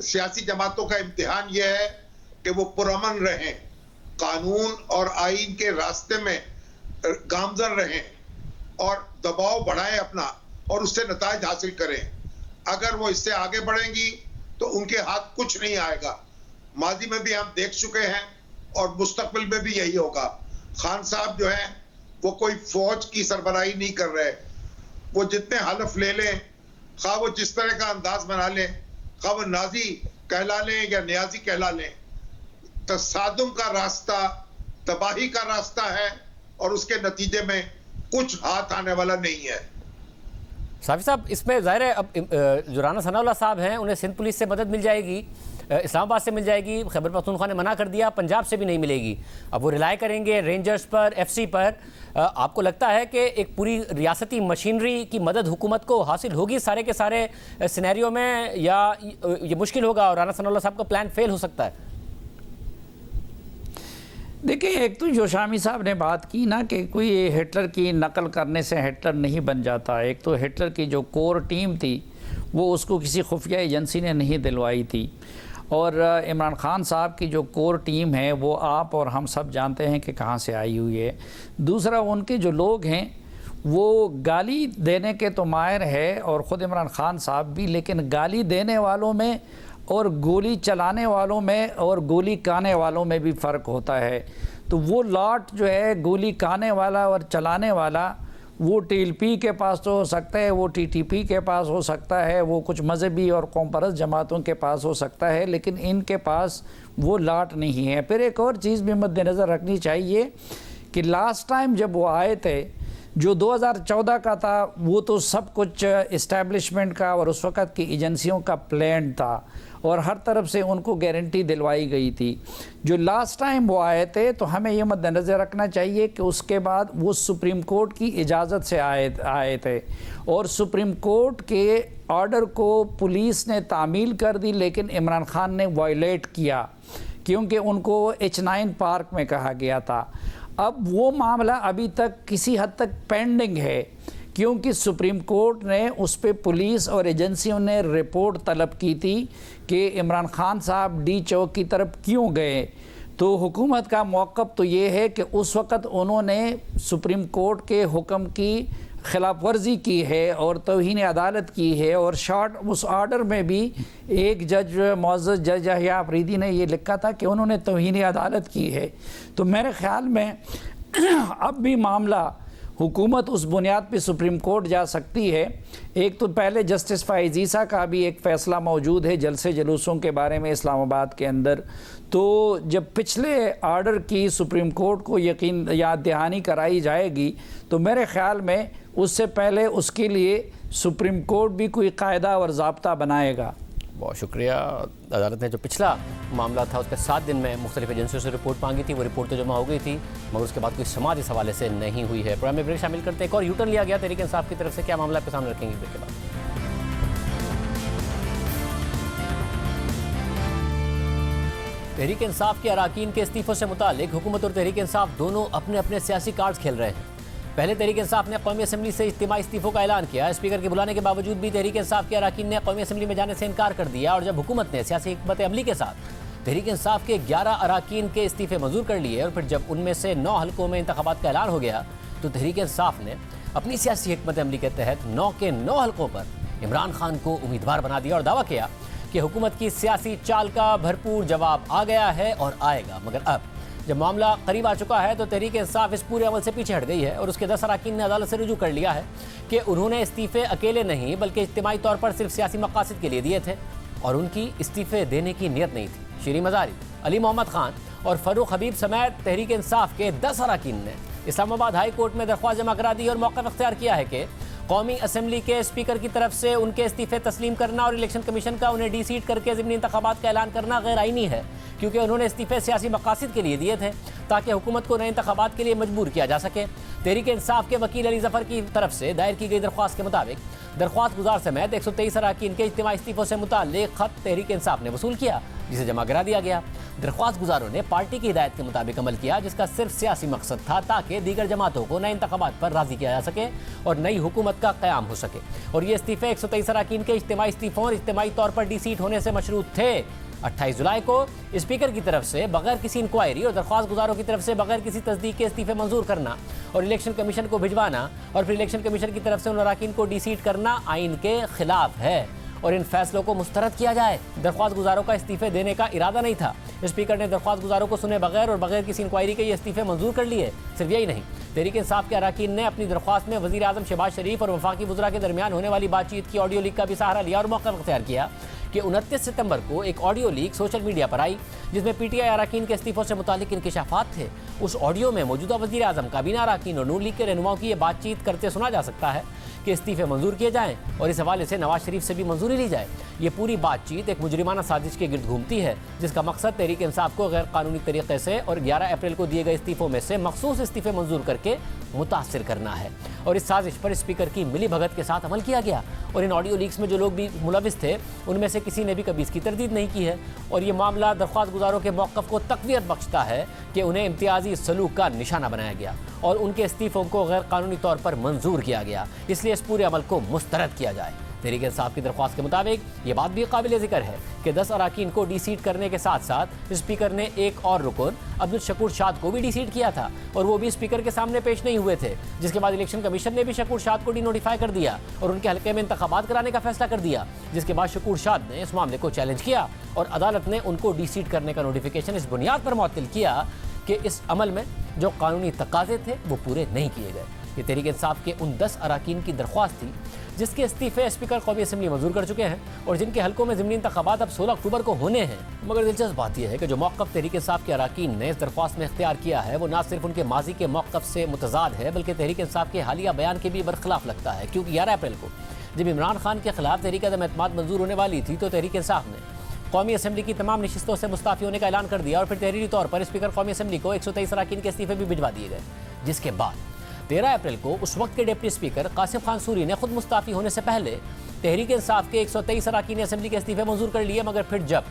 सियासी जमातों का इम्तिहान यह है कि वो पुरअमन रहें, कानून और आइन के रास्ते में गामजन रहें और दबाव बढ़ाएं अपना और उससे नताइज हासिल करें। अगर वो इससे आगे बढ़ेंगी तो उनके हाथ कुछ नहीं आएगा। माजी में भी हम देख चुके हैं और मुस्तकबिल में भी यही होगा। खान साहब जो हैं वो कोई फौज की सरबराही नहीं कर रहे। वो जितने हलफ ले लें, खा वो जिस तरह का अंदाज बना लें, खा वो नाजी कहला लें या न्याजी कहला लें, तसादुम का रास्ता तबाही का रास्ता है और उसके नतीजे में कुछ हाथ आने वाला नहीं है। साफी साहब, इसमें ज़ाहिर है अब जो राना सनाउल्लाह साहब हैं उन्हें सिंध पुलिस से मदद मिल जाएगी, इस्लामाबाद से मिल जाएगी, खैबर पख्तूनख्वा ने मना कर दिया, पंजाब से भी नहीं मिलेगी। अब वो रिलाय करेंगे रेंजर्स पर, एफसी पर। आपको लगता है कि एक पूरी रियासती मशीनरी की मदद हुकूमत को हासिल होगी सारे के सारे सिनेरियो में, या ये मुश्किल होगा और राना सनाउल्लाह साहब का प्लान फेल हो सकता है? देखिए, एक तो जो शामी साहब ने बात की ना कि कोई हिटलर की नकल करने से हिटलर नहीं बन जाता। एक तो हिटलर की जो कोर टीम थी वो उसको किसी खुफिया एजेंसी ने नहीं दिलवाई थी, और इमरान खान साहब की जो कोर टीम है वो आप और हम सब जानते हैं कि कहाँ से आई हुई है। दूसरा, उनके जो लोग हैं वो गाली देने के तो माहिर है, और ख़ुद इमरान खान साहब भी, लेकिन गाली देने वालों में और गोली चलाने वालों में और गोली काने वालों में भी फ़र्क होता है। तो वो लॉट जो है गोली काने वाला और चलाने वाला, वो टीएलपी के पास तो हो सकता है, वो टीटीपी के पास हो सकता है, वो कुछ मजहबी और कौमपरस्त जमातों के पास हो सकता है, लेकिन इनके पास वो लॉट नहीं है। फिर एक और चीज़ भी मद्देनज़र रखनी चाहिए कि लास्ट टाइम जब वो आए थे, जो 2014 का था, वो तो सब कुछ इस्टेब्लिशमेंट का और उस वक़्त की एजेंसियों का प्लान था और हर तरफ से उनको गारंटी दिलवाई गई थी। जो लास्ट टाइम वो आए थे, तो हमें ये मद्देनज़र रखना चाहिए कि उसके बाद वो सुप्रीम कोर्ट की इजाज़त से आए थे, और सुप्रीम कोर्ट के ऑर्डर को पुलिस ने तामील कर दी, लेकिन इमरान खान ने वायलेट किया क्योंकि उनको H9 पार्क में कहा गया था। अब वो मामला अभी तक किसी हद तक पेंडिंग है, क्योंकि सुप्रीम कोर्ट ने उस पर पुलिस और एजेंसियों ने रिपोर्ट तलब की थी कि इमरान खान साहब डी चौक की तरफ क्यों गए। तो हुकूमत का मौक़िफ़ तो ये है कि उस वक़्त उन्होंने सुप्रीम कोर्ट के हुक्म की खिलाफ वर्जी की है और तौहीन अदालत की है, और उस ऑर्डर में भी एक जज, मुअज़्ज़ज़ जज यहया अफरीदी ने ये लिखा था कि उन्होंने तौहीन अदालत की है। तो मेरे ख़्याल में अब भी मामला हुकूमत उस बुनियाद पे सुप्रीम कोर्ट जा सकती है। एक तो पहले जस्टिस फ़ाइज़ ईसा का भी एक फ़ैसला मौजूद है जलसे जुलूसों के बारे में इस्लामाबाद के अंदर। तो जब पिछले ऑर्डर की सुप्रीम कोर्ट को यकीन याद दहानी कराई जाएगी, तो मेरे ख़्याल में उससे पहले उसके लिए सुप्रीम कोर्ट भी कोई कायदा और ज़ाब्ता बनाएगा। बहुत शुक्रिया। अदालत ने जो पिछला मामला था उसके 7 दिन में मुख्तलिफ एजेंसियों से रिपोर्ट मांगी थी, वो रिपोर्ट तो जमा हो गई थी, मगर उसके बाद कोई समाज इस हवाले से नहीं हुई है। प्रोग्राम में ब्रेक शामिल करते हैं। एक और यूटर्न लिया गया तहरीक इंसाफ की तरफ से, क्या मामला आपके सामने रखेंगे ब्रेक के बाद। तहरीक इंसाफ के अराकीन के इस्तीफों से मुतालिक हुकूमत और तहरीक इंसाफ दोनों अपने अपने सियासी कार्ड्स खेल रहे हैं। पहले तहरीक इंसाफ ने कौमी असम्बली से इज्तिमाई इस्तीफों का ऐलान किया। स्पीकर के बुलाने के बावजूद भी तहरीक इंसाफ के अराकीन ने कौमी असम्बली में जाने से इनकार कर दिया, और जब हुकूमत ने सियासी हिकमत अमली के साथ तहरीक इंसाफ के 11 अराकीन के इस्तीफे मंजूर कर लिए, और फिर जब उनमें से 9 हल्कों में इंतखाबात का ऐलान हो गया, तो तहरीक इंसाफ ने अपनी सियासी हिकमत अमली के तहत 9 के 9 हल्कों पर इमरान खान को उम्मीदवार बना दिया और दावा किया कि हुकूमत की सियासी चाल का भरपूर जवाब आ गया है और आएगा। मगर अब जब मामला करीब आ चुका है, तो तहरीक इंसाफ इस पूरे अमल से पीछे हट गई है, और उसके 10 अराकीन ने अदालत से रुजू कर लिया है कि उन्होंने इस्तीफे अकेले नहीं बल्कि इज्तिमाई तौर पर सिर्फ सियासी मकासद के लिए दिए थे, और उनकी इस्तीफे देने की नीयत नहीं थी। शीरी मज़ारी, अली मोहम्मद खान और फ़रूख हबीब समेत तहरीक इंसाफ के 10 अराकीन ने इस्लामाबाद हाई कोर्ट में दरख्वास्त जमा करा दी और मौक़िफ़ इख्तियार किया है कि कौमी असम्बली के स्पीकर की तरफ से उनके इस्तीफे तस्लीम करना और इलेक्शन कमीशन का उन्हें डी-सीट करके ज़िमनी इंतखाबात का ऐलान करना गैर आईनी है, क्योंकि उन्होंने इस्तीफे सियासी मकासद के लिए दिए थे ताकि हुकूमत को नए इंतखाबात के लिए मजबूर किया जा सके। तहरीक इंसाफ के वकील अली ज़फ़र की तरफ से दायर की गई दरख्वास्त के मुताबिक दरख्वास्त गुजार समेत 123 अराकीन के इज्तिमाई इस्तीफों से मुताल्लिक़ ख़त तहरीक इंसाफ ने वसूल किया, जिसे जमा करा दिया गया। दरख्वास्त गुजारों ने पार्टी की हिदायत के मुताबिक अमल किया, जिसका सिर्फ सियासी मकसद था ताकि दीगर जमातों को नए इंतखाबात पर राज़ी किया जा सके और नई हुकूमत का क़याम हो सके। और ये इस्तीफ़े 123 अराकीन के इज्तिमाई इस्तीफ़ों और इज्तिमाई तौर पर डी-सीट होने से मशरूत थे। 28 जुलाई को स्पीकर की तरफ से बगैर किसी इंक्वायरी और दरख्वास्त गुजारों की तरफ से बगैर किसी तस्दीक के इस्तीफे मंजूर करना और इलेक्शन कमीशन को भिजवाना और फिर इलेक्शन कमीशन की तरफ से उन अराकीन को डी-सीट करना आइन के खिलाफ है और इन फैसलों को मुस्तरद किया जाए। दरख्वास्त गुजारों का इस्तीफे देने का इरादा नहीं था। स्पीकर ने दरख्वास्त गुजारों को सुने बगैर और बगैर किसी इंक्वायरी के ये इस्तीफे मंजूर कर लिए। सिर्फ यही नहीं, तहरीक इंसाफ के अराकीन ने अपनी दरख्वास्त में वज़ीर आज़म शहबाज शरीफ और वफाकी वज़रा के दरमियान होने वाली बातचीत की ऑडियो लीक का भी सहारा लिया और मौक़िफ़ इख्तियार किया कि कि 29 सितंबर को एक ऑडियो लीक सोशल मीडिया पर आई जिसमें पीटीआई अरकान के इस्तीफों से मुतालिक इंकिशाफात थे। उस ऑडियो में मौजूदा वज़ीर आज़म, काबीना अरकान और नून लीग के रहनुमाओं की ये बातचीत करते सुना जा सकता है कि इस्तीफे मंजूर किए जाएं और इस हवाले से नवाज शरीफ से भी मंजूरी ली जाए। ये पूरी बातचीत एक मुजरिमाना साजिश के गिर्द घूमती है जिसका मकसद तहरीक इंसाफ को गैर कानूनी तरीके से और 11 अप्रैल को दिए गए इस्तीफों में से मखसूस इस्तीफे मंजूर करके मुतासिर करना है। और इस साजिश पर स्पीकर की मिली भगत के साथ अमल किया गया और इन ऑडियो लीक्स में जो लोग भी मुलविस थे उनमें से किसी ने भी कभी इसकी तरदीद नहीं की है। और ये मामला दरख्वास्त गुजारों के मौक़िफ़ को तक़वियत बख्शता है कि उन्हें इम्तियाजी सलूक का निशाना बनाया गया और उनके इस्तीफों को गैर कानूनी तौर पर मंजूर किया गया, इसलिए इस पूरे अमल को मुस्तरद किया जाए। तहरीक इंसाफ की दरख्वास्त के मुताबिक ये बात भी काबिल ज़िक्र है कि 10 अरकान को डी-सीट करने के साथ साथ स्पीकर ने एक और रुकन अब्दुल शकूर शाद को भी डी-सीट किया था और वो भी स्पीकर के सामने पेश नहीं हुए थे, जिसके बाद इलेक्शन कमीशन ने भी शकूर शाद को डी-नोटिफाई कर दिया और उनके हल्के में इंतखाबात कराने का फैसला कर दिया, जिसके बाद शकूर शाद ने इस मामले को चैलेंज किया और अदालत ने उनको डी-सीट करने का नोटिफिकेशन इस बुनियाद पर मुअत्तल किया कि इस अमल में जो कानूनी तकाजे थे वो पूरे नहीं किए गए। ये तहरीक इंसाफ के उन 10 अरकान की दरख्वास्त थी जिसके इस्तीफे स्पीकर कौमी असम्बली मंजूर कर चुके हैं और जिनके हल्कों में ज़िमनी इंतखाबात अब 16 अक्टूबर को होने हैं। मगर दिलचस्प बात यह है कि जो मौक़िफ़ तहरीक इंसाफ के अरकान ने इस दरख्वास्त में इख्तियार किया है वो ना सिर्फ उनके माजी के मौक़िफ़ से मुतज़ाद है बल्कि तहरीक इंसाफ के हालिया बयान के भी बरखिलाफ़ लगता है, क्योंकि 11 अप्रैल को जब इमरान खान के खिलाफ तहरीक अदम एतमाद मंजूर होने वाली थी तो तहरीक इंसाफ ने कौमी असम्बली की तमाम नशिस्तों से मुस्ताफ़ी होने का ऐलान कर दिया और फिर तहरीरी तौर पर स्पीकर कौमी असम्बली को 123 अरकान के इस्तीफे भी भिजवा दिए गए, जिसके बाद 13 अप्रैल को उस वक्त के डिप्टी स्पीकर कासिम खान सूरी ने खुद मुस्ताफ़ी होने से पहले तहरीक इंसाफ के 123 अरकान असम्बली के इस्तीफे मंजूर कर लिए। मगर फिर जब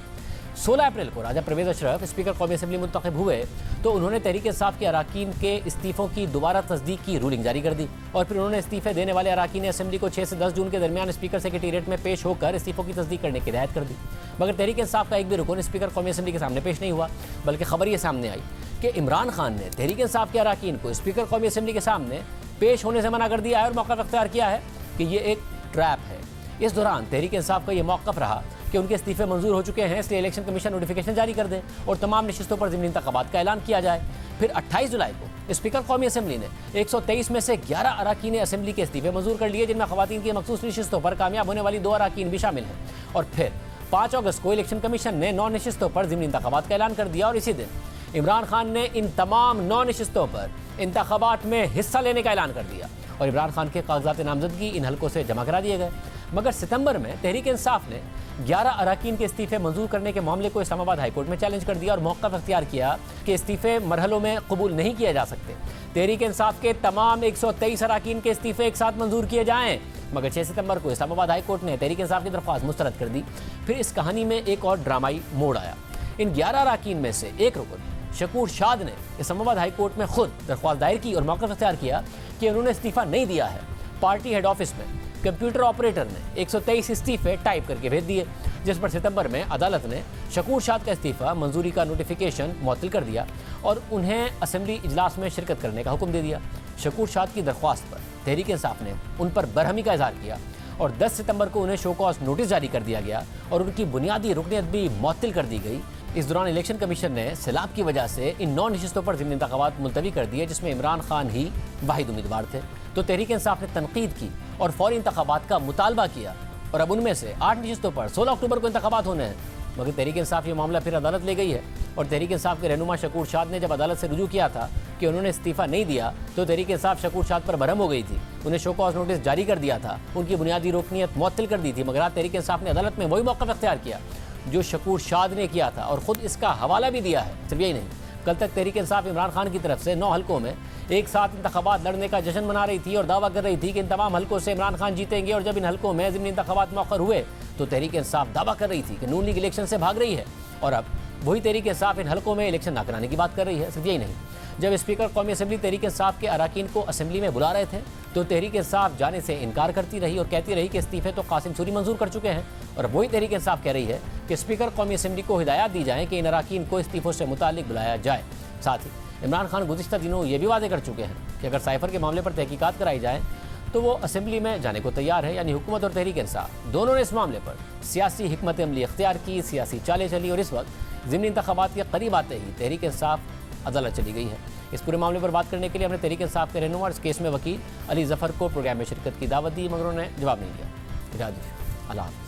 16 अप्रैल को राजा परवेज़ अशरफ स्पीकर कौमी असम्बली मुंतखब हुए तो उन्होंने तहरीक इंसाफ के अरकान के इस्तीफ़ों की दोबारा तस्दीक की रूलिंग जारी कर दी और फिर उन्होंने इस्तीफे देने वाले अरकान असम्बली को 6 से 10 जून के दरमियान स्पीकर सेक्रेटेरिएट में पेश होकर इस्तीफ़ों की तस्दीक करने की हिदायत कर दी। मगर तहरीक इंसाफ का एक भी रुकन स्पीकर कौमी असम्बली के सामने पेश नहीं हुआ, बल्कि खबर ये सामने आई कि इमरान खान ने तहरीक इंसाफ के अरकान को स्पीकर कौमी असम्बली के सामने पेश होने से मना कर दिया है और मौक़िफ़ अख्तियार किया है कि ये एक ट्रैप है। इस दौरान तहरीक इंसाफ का ये मौक़िफ़ रहा कि उनके इस्तीफे मंजूर हो चुके हैं, इसलिए इलेक्शन कमीशन नोटिफिकेशन जारी कर दे और तमाम नशिस्तों पर ज़िमनी इंतखाबात का ऐलान किया जाए। फिर 28 जुलाई को स्पीकर कौमी असम्बली ने 123 में से 11 अरकान असम्बली के इस्तीफे मंजूर कर लिए, जिनमें ख़वातीन की मखसूस नशिस्तों पर कामयाब होने वाली 2 अरकान भी शामिल हैं। और फिर 5 अगस्त को इलेक्शन कमीशन ने 9 नशिस्तों पर ज़िमनी इंतखाबात का ऐलान कर दिया और इसी दिन इमरान खान ने इन तमाम 9 नशिस्तों पर इंतखाबात में हिस्सा लेने का ऐलान कर दिया और इमरान खान के कागजात नामजदगी इन हल्कों से जमा करा दिए गए। मगर सितंबर में तहरीक इंसाफ ने 11 अरकान के इस्तीफे मंजूर करने के मामले को इस्लामाबाद हाई कोर्ट में चैलेंज कर दिया और मौक़िफ़ अख्तियार किया कि इस्तीफे मरहलों में कबूल नहीं किए जा सकते। तहरीक इंसाफ के तमाम 123 अरकान के इस्तीफे एक साथ मंजूर किए जाएँ। मगर 6 सितंबर को इस्लामाबाद हाई कोर्ट ने तहरीक इंसाफ की दरख्वास्त मुस्तरद कर दी। फिर इस कहानी में एक और ड्रामाई मोड़ आया। इन 11 अरकान में से एक रुकन शकूर शाद ने इस्लामाबाद हाई कोर्ट में खुद दरख्वास्त दायर की और मौक़िफ़ अख्तियार किया कि उन्होंने इस्तीफ़ा नहीं दिया है। पार्टी हेड ऑफिस में कंप्यूटर ऑपरेटर ने 123 इस्तीफे टाइप करके भेज दिए, जिस पर सितंबर में अदालत ने शकूर शाद का इस्तीफ़ा मंजूरी का नोटिफिकेशन मुअत्तल कर दिया और उन्हें असम्बली इजलास में शिरकत करने का हुक्म दे दिया। शकूर शाद की दरख्वास्त पर तहरीक इंसाफ ने उन पर बरहमी का इज़हार किया और 10 सितंबर को उन्हें शो कॉज नोटिस जारी कर दिया गया और उनकी बुनियादी रुकनियत भी मुअत्तल कर दी गई। इस दौरान इलेक्शन कमीशन ने सैलाब की वजह से इन 9 नशिस्तों पर ज़िमनी इंतखाबात मुलतवी कर दिए, जिसमें इमरान खान ही वाहिद उम्मीदवार थे। तो तहरीक इंसाफ ने तनकीद की और फौरी इंतखाबात का मुतालबा किया और अब उनमें से 8 नशिस्तों पर 16 अक्टूबर को इंतखाबात होने हैं। मगर तहरीक इंसाफ ये मामला फिर अदालत ले गई है और तहरीक इंसाफ के रहनुमा शकूर शाद ने जब अदालत से रुजू किया था कि उन्होंने इस्तीफ़ा नहीं दिया तो तहरीक इंसाफ शकूर शाद पर बरहम हो गई थी, उन्हें शो कॉज नोटिस जारी कर दिया था, उनकी बुनियादी रुकनियत मुअत्तल कर दी थी। मगर आज तहरीक इंसाफ ने अदालत में वही मौक़िफ़ अख्तियार किया जो शकूर शाद ने किया था और ख़ुद इसका हवाला भी दिया है। सिर्फ यही नहीं, कल तक तहरीक इंसाफ इमरान खान की तरफ से 9 हल्कों में एक साथ इंतखाबात लड़ने का जश्न मना रही थी और दावा कर रही थी कि इन तमाम हल्कों से इमरान खान जीतेंगे। और जब इन हल्कों में ज़िमनी इंतखाबात मौखर हुए तो तहरीक इंसाफ दावा कर रही थी कि नून लीग इलेक्शन से भाग रही है और अब वही तहरीक इंसाफ इन हल्कों में इलेक्शन ना कराने की बात कर रही है। सिर्फ यही नहीं, जब स्पीकर कौमी असम्बली तहरीक इंसाफ के अरकान को असम्बली में बुला रहे थे तो तहरीक इंसाफ जाने से इनकार करती रही और कहती रही कि इस्तीफे तो कासिम सूरी मंजूर कर चुके हैं। और वही तहरीक इंसाफ कह रही है कि स्पीकर कौमी असम्बली को हिदायत दी जाए कि इन अरकान को इस्तीफों से मुतालिक बुलाया जाए। साथ ही इमरान खान गुज़िश्ता दिनों ये भी वादे कर चुके हैं कि अगर साइफर के मामले पर तहकीकात कराई जाए तो वो असम्बली में जाने को तैयार है। यानी हुकूमत और तहरीक इंसाफ दोनों ने इस मामले पर सियासी हिकमत अमली इख्तियार की, सियासी चालें चली और इस वक्त ज़िमनी इंतखाबात के करीब आते ही तहरीक इंसाफ अदालत चली गई है। इस पूरे मामले पर बात करने के लिए हमने तहरीक इंसाफ के रहनुमा इस केस में वकील अली ज़फ़र को प्रोग्राम में शिरकत की दावत दी, मगर उन्होंने जवाब नहीं दिया। इजाज़त दीजिए, अल्लाह हाफ़िज़।